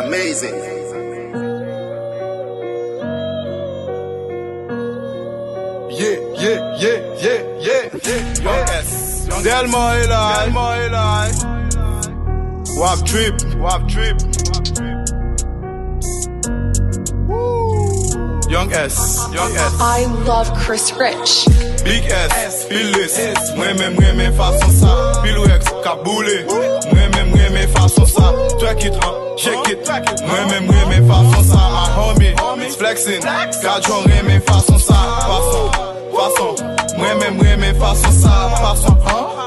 amazing. Young S, Delmo Eli, Wap Trip. Young S. I love Chris Rich. Big S, Phyllis, mwen fason sa. Pilou X, Kaboule, mwen fason sa. Twerk it, shake it, mwen fason sa. My homie, is flexing, Gadjon mwen fason sa. Fason, mwen fason sa.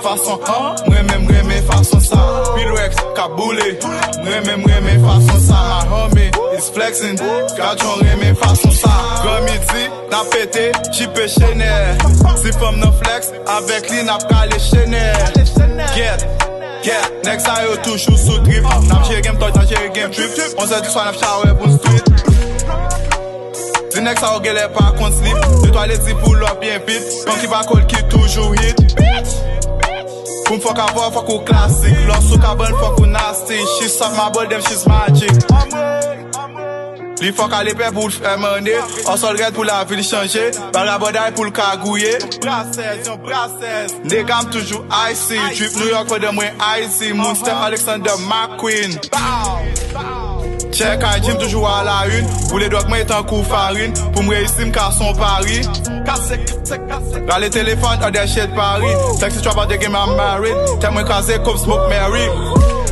Fason, mwen fason sa. Pilou X, Kaboule, mwen fason sa. My homie, is flexing, Gadjon mwen fason sa. Grand midi, na pété, jipe Chanel. Si femme non flex, avec li n'a pas les Chanel. Get, next a yo toujours sous drip. N'a chéri game touch, n'a chéri game trip. On se dit soit n'a shower pour street. Si next a yo gele pas contre slip. De toi les dit pour l'op bien vite. Quand qui va call qui toujours hit. Pour m'fok avoir, fuck ou classique. Lost ou cabane, fuck ou nasty. She suck my ball, them she's magic. Li fok ale pe pou l'fè mene. An sol red pou la vil chanje. Baraboday pou l'kagouye. Brasses, Negam toujou icy. Drip New York for dem mwen icy. Moonstep Alexander McQueen. Check I gym toujou a la une. Pou le dok mwen etan kou farine. Pou mwen isim ka son pari. Rale telefon an de shit Paris. Sexy trap out the game I'm married. Tem mwen kaze kop smoke Mary.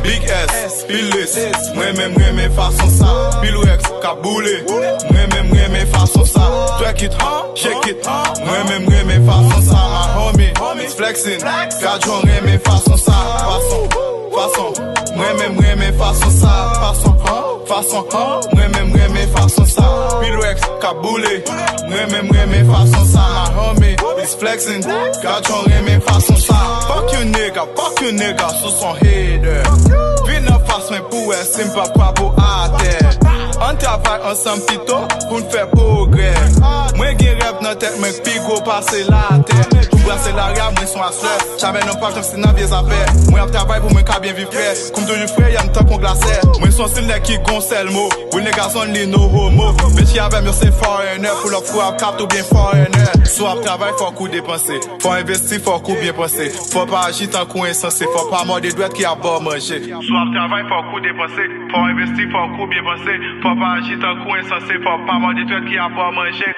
Big S, Phyllis, mwen fason sa. Pilou X, Kaboule, mwen fason sa. Twerk it, shake it, mwen fason sa. My homie, is flexing, Gadjon mwen fason sa. Fason, mwen fason sa. Fason, mwen fason sa. Pilou X, Kaboule, mwen fason sa. My homie, is flexing, Gadjon mwen fason sa. Fuck you nigga, sou son hater. Vin nan fas mwen pou sim pa kwa pou ate. An travay ansam pito pou n'fè progrè. Mwen gen rep nan tek men pigo pase la te. Pou brase la rap mwen son asle. Chame nan pak si nan viez apè. Mwen ap travay pou mwen ka bien vivre. Koum toujou fre yam tan kon glase. Mwen son sil nek ki gon sel mo. Ou nega son li no homo. Bitch ki avem yo se foreigner. Pull up kou ap kap tou bien foreigner. So ap travay fò kou depanse. Fò investi fò kou bien pense. Fò pa agit an kou insensé. Fò pa morde dwet ki ap bo manje. So ap travay fò kou depanse. Fò investi fò kou bien pense. Fò pa agit an kou insensé. Fò pa morde dwet ki ap bo manje.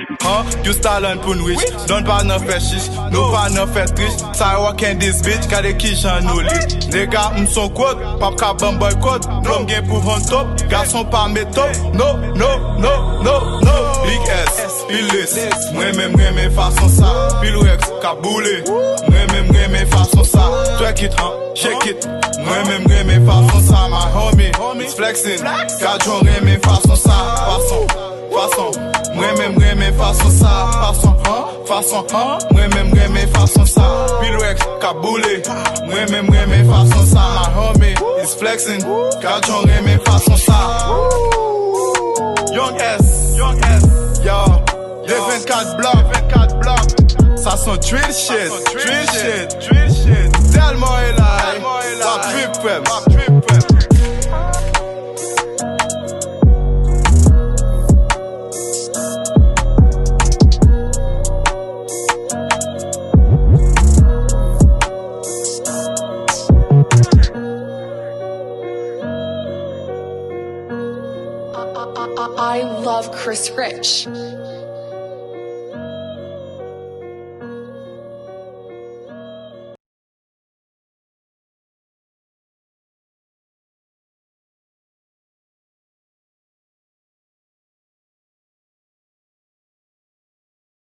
You stalin pou n'wich. Don pa nan fè chiche. Nou pa nan fè triche. Sa walk in this bitch. Kade ki jan nou li. Nega m'son kote. Pap ka ban boycott. Plom gen pou hon top. Garçon pa me top. No. Big S, Phyllis, mwen fason sa. Pilou X, Kaboule, mwen fason sa. Twerk it, shake it, mwen fason sa. My homie, is flexing, Gadjon mwen fason sa. Fason, mwen fason sa. Fason, mwen fason sa. Pilou X, Kaboule, mwen fason sa. My homie, is flexing, Gadjon mwen fason sa. Young S, yo, les 24 blocs, ça son drill shit. Delmo Eli, Wap Trip. I love Chris Rich.